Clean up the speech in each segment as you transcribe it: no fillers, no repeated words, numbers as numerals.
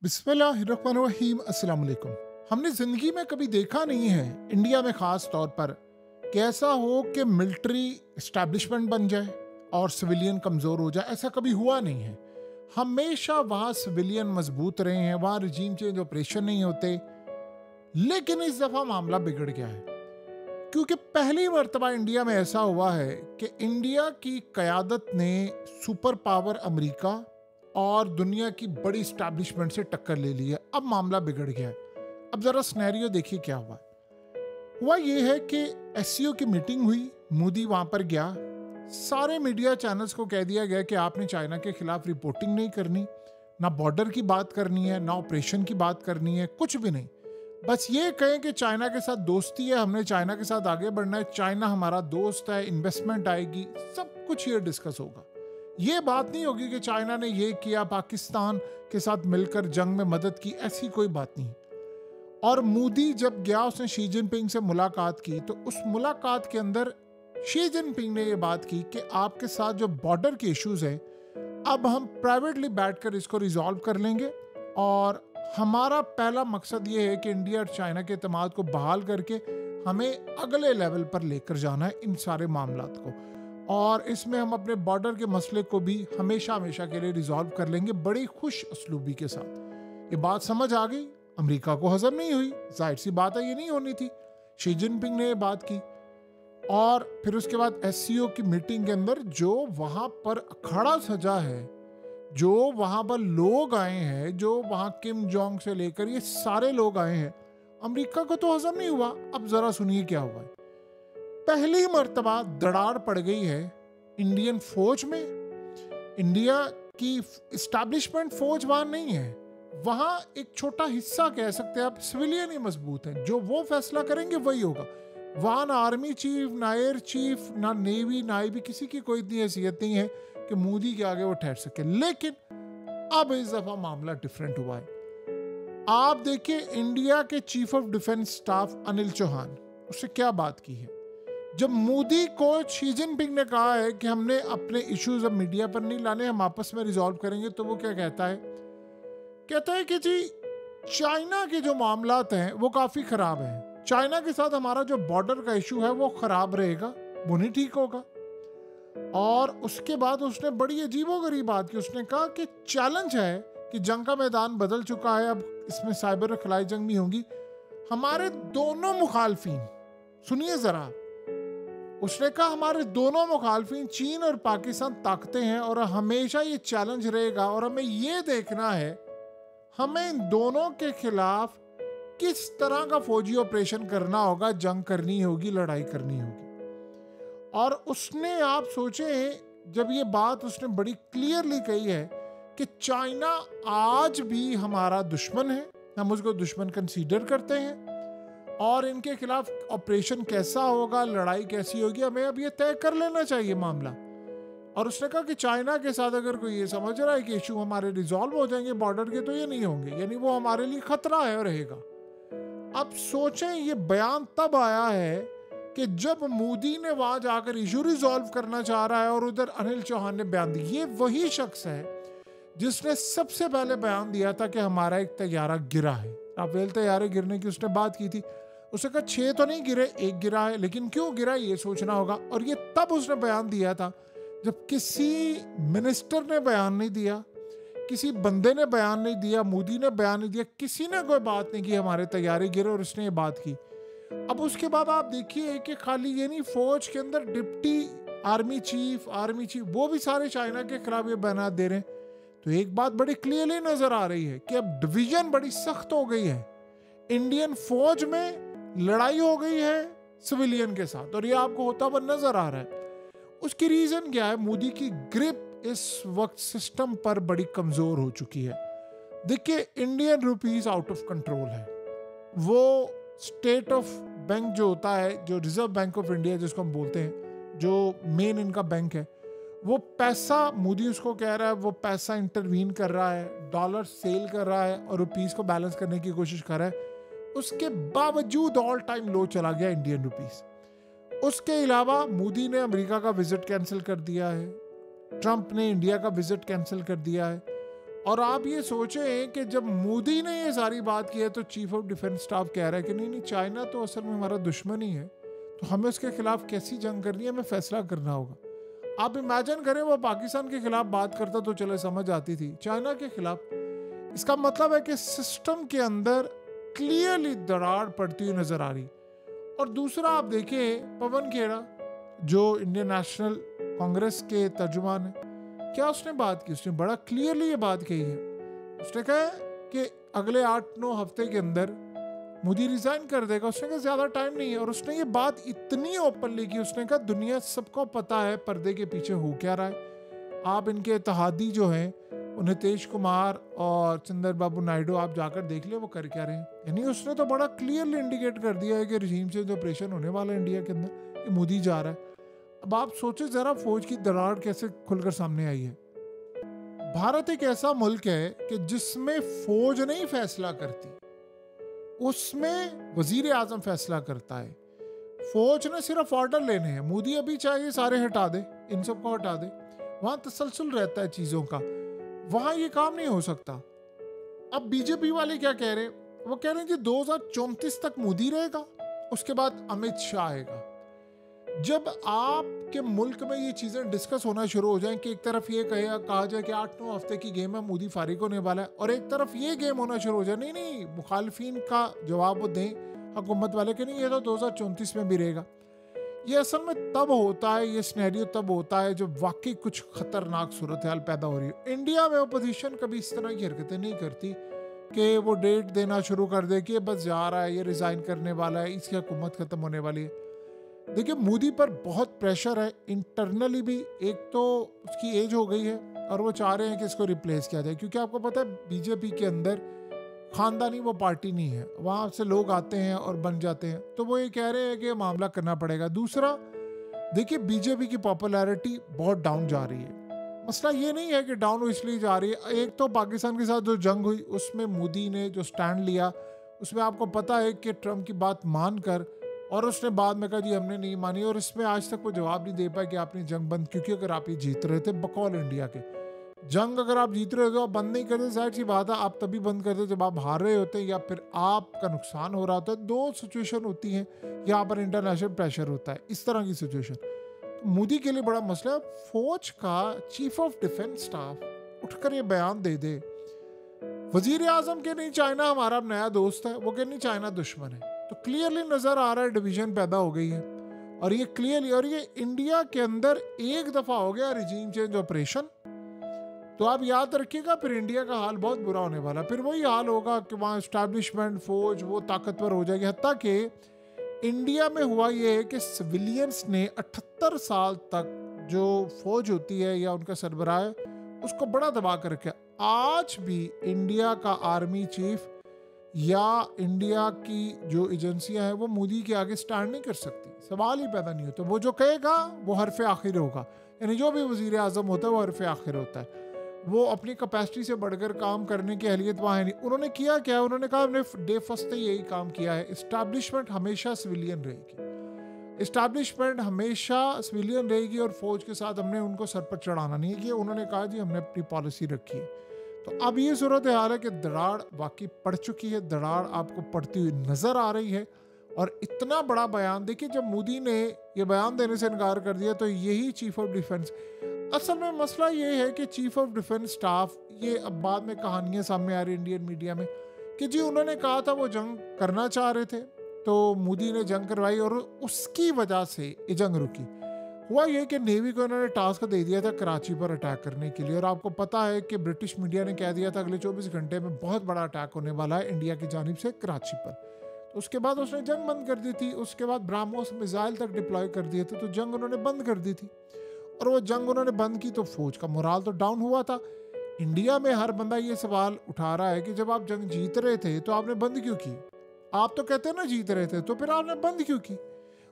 बिस्मिल्लाहिर्रहमानिर्रहीम अस्सलाम वालेकुम। हमने जिंदगी में कभी देखा नहीं है, इंडिया में खास तौर पर, कि ऐसा हो कि मिलिट्री एस्टैब्लिशमेंट बन जाए और सिविलियन कमज़ोर हो जाए। ऐसा कभी हुआ नहीं है। हमेशा वहाँ सिविलियन मजबूत रहे हैं, वहाँ रजीम चेंज ऑपरेशन नहीं होते। लेकिन इस दफ़ा मामला बिगड़ गया है, क्योंकि पहली मर्तबा इंडिया में ऐसा हुआ है कि इंडिया की क़यादत ने सुपर पावर अमेरिका और दुनिया की बड़ी इस्टेब्लिशमेंट से टक्कर ले ली है। अब मामला बिगड़ गया है। अब ज़रा स्नैरियो देखिए क्या हुआ ये है कि एससीओ की मीटिंग हुई, मोदी वहाँ पर गया। सारे मीडिया चैनल्स को कह दिया गया कि आपने चाइना के खिलाफ रिपोर्टिंग नहीं करनी, ना बॉर्डर की बात करनी है, ना ऑपरेशन की बात करनी है, कुछ भी नहीं। बस ये कहें कि चाइना के साथ दोस्ती है, हमने चाइना के साथ आगे बढ़ना है, चाइना हमारा दोस्त है, इन्वेस्टमेंट आएगी, सब कुछ ये डिस्कस होगा। ये बात नहीं होगी कि चाइना ने ये किया, पाकिस्तान के साथ मिलकर जंग में मदद की, ऐसी कोई बात नहीं। और मोदी जब गया, उसने शी जिनपिंग से मुलाकात की, तो उस मुलाकात के अंदर शी जिनपिंग ने ये बात की कि आपके साथ जो बॉर्डर के इश्यूज हैं, अब हम प्राइवेटली बैठकर इसको रिजॉल्व कर लेंगे और हमारा पहला मकसद ये है कि इंडिया और चाइना के एतमाद को बहाल करके हमें अगले लेवल पर लेकर जाना है इन सारे मामलात को, और इसमें हम अपने बॉर्डर के मसले को भी हमेशा हमेशा के लिए रिजॉल्व कर लेंगे, बड़ी खुश असलूबी के साथ। ये बात समझ आ गई, अमेरिका को हजम नहीं हुई, जाहिर सी बात है ये नहीं होनी थी। शी जिनपिंग ने ये बात की और फिर उसके बाद एससीओ की मीटिंग के अंदर जो वहां पर अखाड़ा सजा है, जो वहां पर लोग आए हैं, जो वहां किम जोंग से लेकर ये सारे लोग आए हैं, अमेरिका को तो हजम नहीं हुआ। अब जरा सुनिए क्या हुआ है। पहली मर्तबा दरार पड़ गई है इंडियन फौज में। इंडिया की इस्टेब्लिशमेंट फौज वहां नहीं है, वहां एक छोटा हिस्सा कह सकते हैं आप, सिविलियन ही मजबूत हैं, जो वो फैसला करेंगे वही होगा। वहां ना आर्मी चीफ, ना एयर चीफ, ना नेवी, ना आईबी, किसी की कोई इतनी हैसियत नहीं है कि मोदी के आगे वो ठहर सके। लेकिन अब इस दफा मामला डिफरेंट हुआ है। आप देखिए इंडिया के chief of defence staff Anil Chauhan, उससे क्या बात की है। जब मोदी को शी जिनपिंग ने कहा है कि हमने अपने इश्यूज अब मीडिया पर नहीं लाने, हम आपस में रिजॉल्व करेंगे, तो वो क्या कहता है, कहता है कि जी चाइना के जो मामलात हैं वो काफ़ी ख़राब हैं, चाइना के साथ हमारा जो बॉर्डर का इशू है वो ख़राब रहेगा, वो नहीं ठीक होगा। और उसके बाद उसने बड़ी अजीबोगरीब बात की, उसने कहा कि चैलेंज है कि जंग का मैदान बदल चुका है, अब इसमें साइबर और खलाई जंग भी होंगी। हमारे दोनों मुखालफिन, सुनिए ज़रा, उसने कहा हमारे दोनों मुखालफिन चीन और पाकिस्तान ताकतें हैं और हमेशा ये चैलेंज रहेगा, और हमें ये देखना है हमें इन दोनों के खिलाफ किस तरह का फौजी ऑपरेशन करना होगा, जंग करनी होगी, लड़ाई करनी होगी। और उसने, आप सोचें, जब ये बात उसने बड़ी क्लियरली कही है कि चाइना आज भी हमारा दुश्मन है, हम उसको दुश्मन कंसीडर करते हैं, और इनके खिलाफ ऑपरेशन कैसा होगा, लड़ाई कैसी होगी, हमें अब ये तय कर लेना चाहिए मामला। और उसने कहा कि चाइना के साथ अगर कोई ये समझ रहा है कि इशू हमारे रिजॉल्व हो जाएंगे बॉर्डर के, तो ये नहीं होंगे, यानी वो हमारे लिए खतरा है और रहेगा। अब सोचें, ये बयान तब आया है कि जब मोदी ने वहां जाकर इशू रिजॉल्व करना चाह रहा है और उधर अनिल चौहान ने बयान दिया। ये वही शख्स है जिसने सबसे पहले बयान दिया था कि हमारा एक तैयारा गिरा है, राफेल तैयारे गिरने की उसने बात की थी। उसने कहा 6 तो नहीं गिरे, 1 गिरा है, लेकिन क्यों गिरा ये सोचना होगा। और ये तब उसने बयान दिया था जब किसी मिनिस्टर ने बयान नहीं दिया, किसी बंदे ने बयान नहीं दिया, मोदी ने बयान नहीं दिया, किसी ने कोई बात नहीं की हमारे तैयारी गिरे, और इसने ये बात की। अब उसके बाद आप देखिए कि खाली ये नहीं, फौज के अंदर डिप्टी आर्मी चीफ वो भी सारे चाइना के खिलाफ ये बयान दे रहे हैं। तो एक बात बड़ी क्लियरली नजर आ रही है कि अब डिवीजन बड़ी सख्त हो गई है, इंडियन फौज में लड़ाई हो गई है सिविलियन के साथ, और ये आपको होता हुआ नजर आ रहा है। उसकी रीजन क्या है, मोदी की ग्रिप इस वक्त सिस्टम पर बड़ी कमजोर हो चुकी है। देखिए Indian rupees out of control है, वो स्टेट ऑफ बैंक जो होता है, जो रिजर्व बैंक ऑफ इंडिया जिसको हम बोलते हैं, जो मेन इनका बैंक है, वो पैसा, मोदी उसको कह रहा है, वो पैसा इंटरवीन कर रहा है, डॉलर सेल कर रहा है और रुपीस को बैलेंस करने की कोशिश कर रहा है। उसके बावजूद ऑल टाइम लो चला गया इंडियन रुपीस। उसके अलावा मोदी ने अमेरिका का विजिट कैंसिल कर दिया है, ट्रंप ने इंडिया का विजिट कैंसिल कर दिया है, और आप ये सोचें कि जब मोदी ने ये सारी बात की है तो चीफ ऑफ डिफेंस स्टाफ कह रहा है कि नहीं नहीं, चाइना तो असल में हमारा दुश्मन ही है, तो हमें उसके खिलाफ कैसी जंग करनी है, हमें फैसला करना होगा। आप इमेजिन करें वो पाकिस्तान के खिलाफ बात करता तो चले समझ आती थी, चाइना के खिलाफ। इसका मतलब है कि सिस्टम के अंदर क्लियरली दरार पड़ती हुई नजर आ रही। और दूसरा आप देखें पवन खेड़ा जो इंडियन नेशनल कांग्रेस के तर्जुमान है, क्या उसने बात की? उसने बड़ा क्लियरली ये बात कही है। उसने कहा कि अगले 8-9 हफ्ते के अंदर मोदी रिजाइन कर देगा। उसने कहा ज्यादा टाइम नहीं है। और उसने ये बात इतनी ओपनली की, उसने कहा दुनिया सबको पता है पर्दे के पीछे हो क्या रहा है। आप इनके इत्तेहादी जो हैं नीतीश कुमार और चंद्रबाबू नायडू, आप जाकर देख ले वो कर क्या रहे हैं। यानी उसने तो बड़ा क्लियरली इंडिकेट कर दिया है कि रिजीम से जो ऑपरेशन होने वाला है इंडिया के अंदर, ये मोदी जा रहा है। अब आप सोचे जरा फौज की दरार कैसे खुलकर सामने आई है। भारत एक ऐसा मुल्क है कि जिसमें फौज नहीं फैसला करती, उसमें वजीर आजम फैसला करता है। फौज ने सिर्फ ऑर्डर लेने हैं। मोदी अभी चाहिए सारे हटा दे, इन सबको हटा दे। वहां तसलसल रहता है चीजों का, वहां ये काम नहीं हो सकता। अब बीजेपी वाले क्या कह रहे हैं? वो कह रहे हैं जी 2034 तक मोदी रहेगा, उसके बाद अमित शाह आएगा। जब आपके मुल्क में ये चीजें डिस्कस होना शुरू हो जाएं कि एक तरफ ये कहा जाए कि 8-9 हफ्ते की गेम है, मोदी फारिग होने वाला है, और एक तरफ ये गेम होना शुरू हो जाए नहीं नहीं मुखालफिन का जवाब वो दें हुकूमत वाले कि नहीं ये तो 2034 में भी रहेगा। ये असल में तब होता है, ये सिनेरियो तब होता है जब वाकई कुछ खतरनाक सूरत हाल पैदा हो रही है। इंडिया में अपोजिशन कभी इस तरह की हरकतें नहीं करती कि वो डेट देना शुरू कर दे कि बस जा रहा है, ये रिजाइन करने वाला है, इसकी हुकूमत खत्म होने वाली है। देखिए मोदी पर बहुत प्रेशर है इंटरनली भी। एक तो उसकी एज हो गई है और वो चाह रहे हैं कि इसको रिप्लेस किया जाए, क्योंकि आपको पता है बीजेपी के अंदर खानदानी वो पार्टी नहीं है, वहाँ से लोग आते हैं और बन जाते हैं। तो वो ये कह रहे हैं कि ये मामला करना पड़ेगा। दूसरा देखिए बीजेपी की पॉपुलैरिटी बहुत डाउन जा रही है। मसला ये नहीं है कि डाउन हो इसलिए जा रही है, एक तो पाकिस्तान के साथ जो जंग हुई उसमें मोदी ने जो स्टैंड लिया, उसमें आपको पता है कि ट्रम्प की बात मानकर, और उसने बाद में कहा जी हमने नहीं मानी, और इसमें आज तक वो जवाब नहीं दे पाए कि आपने जंग बंद, क्योंकि अगर आप ये जीत रहे थे बकौल इंडिया के, जंग अगर आप जीत रहे हो तो आप बंद नहीं करते, जाहिर सी बात है आप तभी बंद करते जब आप हार रहे होते या फिर आपका नुकसान हो रहा होता है। 2 सिचुएशन होती हैं, यहाँ पर इंटरनेशनल प्रेशर होता है, इस तरह की सिचुएशन। तो मोदी के लिए बड़ा मसला है। फौज का चीफ ऑफ डिफेंस स्टाफ उठकर ये बयान दे दे, वजीर आजम के नहीं चाइना हमारा नया दोस्त है, वो कह नहीं चाइना दुश्मन है, तो क्लियरली नजर आ रहा है डिवीजन पैदा हो गई है। और ये क्लियरली, और ये इंडिया के अंदर एक दफा हो गया रिजीम चेंज ऑपरेशन, तो आप याद रखिएगा फिर इंडिया का हाल बहुत बुरा होने वाला। फिर वही हाल होगा कि वहाँ एस्टैब्लिशमेंट फौज वो ताकतवर हो जाएगी। हत्ता कि इंडिया में हुआ ये है कि सिविलियंस ने 78 साल तक जो फौज होती है या उनका सरबराह है उसको बड़ा दबा कर रखा। आज भी इंडिया का आर्मी चीफ या इंडिया की जो एजेंसियां हैं वो मोदी के आगे स्टैंड नहीं कर सकती, सवाल ही पैदा नहीं होता। वो जो कहेगा वो हरफ आखिर होगा, यानी जो भी वजीर आजम होता है वो हरफ आखिर होता है। वो अपनी कैपेसिटी से बढ़कर काम करने की अहलियत वहाँ है नहीं। उन्होंने किया क्या? उन्होंने कहा हमने डे फर्स्ट से यही काम किया है, इस्टेब्लिशमेंट हमेशा सिविलियन रहेगी, इस्टेब्लिशमेंट हमेशा सिविलियन रहेगी और फौज के साथ हमने उनको सर पर चढ़ाना नहीं किया। उन्होंने कहा जी हमने अपनी पॉलिसी रखी है। तो अब ये सूरत हाल है कि दराड़ वाकई पड़ चुकी है, दराड़ आपको पड़ती हुई नजर आ रही है। और इतना बड़ा बयान देखिए, जब मोदी ने ये बयान देने से इनकार कर दिया तो यही चीफ ऑफ डिफेंस, असल में मसला ये है कि चीफ ऑफ डिफेंस स्टाफ, ये अब बाद में कहानियां सामने आ रही इंडियन मीडिया में कि जी उन्होंने कहा था वो जंग करना चाह रहे थे तो मोदी ने जंग करवाई और उसकी वजह से ये जंग रुकी। हुआ ये कि नेवी को इन्होंने टास्क दे दिया था कराची पर अटैक करने के लिए, और आपको पता है कि ब्रिटिश मीडिया ने कह दिया था अगले 24 घंटे में बहुत बड़ा अटैक होने वाला है इंडिया की जानिब से कराची पर। तो उसके बाद उसने जंग बंद कर दी थी, उसके बाद ब्राह्मोस मिसाइल तक डिप्लॉय कर दिए थे, तो जंग उन्होंने बंद कर दी थी। और वो जंग उन्होंने बंद की तो फौज का मोराल तो डाउन हुआ था। इंडिया में हर बंदा ये सवाल उठा रहा है कि जब आप जंग जीत रहे थे तो आपने बंद क्यों की? आप तो कहते हैं ना जीत रहे थे, तो फिर आपने बंद क्यों की?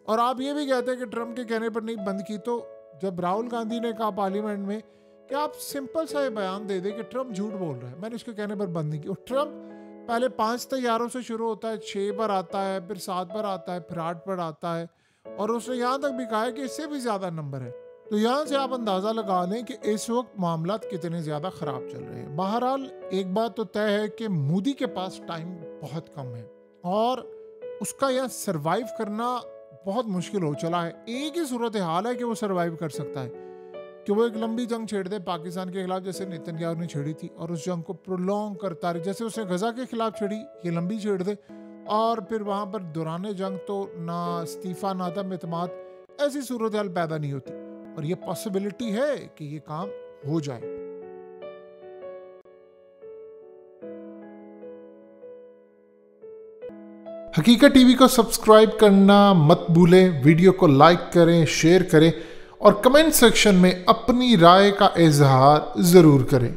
और आप ये भी कहते हैं कि ट्रम्प के कहने पर नहीं बंद की। तो जब राहुल गांधी ने कहा पार्लियामेंट में कि आप सिंपल सा ये बयान दे दें कि ट्रम्प झूठ बोल रहा है, मैंने इसके कहने पर बंद नहीं की, और ट्रम्प पहले 5 तैयारों से शुरू होता है, 6 पर आता है, फिर 7 पर आता है, फिर 8 पर आता है, और उसने यहाँ तक भी कहा है कि इससे भी ज़्यादा नंबर है। तो यहाँ से आप अंदाज़ा लगा लें कि इस वक्त मामला कितने ज़्यादा ख़राब चल रहे हैं। बहरहाल एक बात तो तय है कि मोदी के पास टाइम बहुत कम है और उसका यह सरवाइव करना बहुत मुश्किल हो चला है। एक ही सूरत हाल है कि वो सरवाइव कर सकता है कि वो एक लंबी जंग छेड़ दे पाकिस्तान के खिलाफ, जैसे नेतन्याहू ने छेड़ी थी, और उस जंग को प्रोलॉन्ग करता रहे, जैसे उसने गजा के खिलाफ छेड़ी, ये लंबी छेड़ दे, और फिर वहाँ पर दौरान जंग तो ना इस्तीफा ना दम एतमाद, ऐसी सूरत हाल पैदा नहीं होती। और ये पॉसिबिलिटी है कि ये काम हो जाए। हकीकत टीवी को सब्सक्राइब करना मत भूलें, वीडियो को लाइक करें, शेयर करें और कमेंट सेक्शन में अपनी राय का इजहार ज़रूर करें।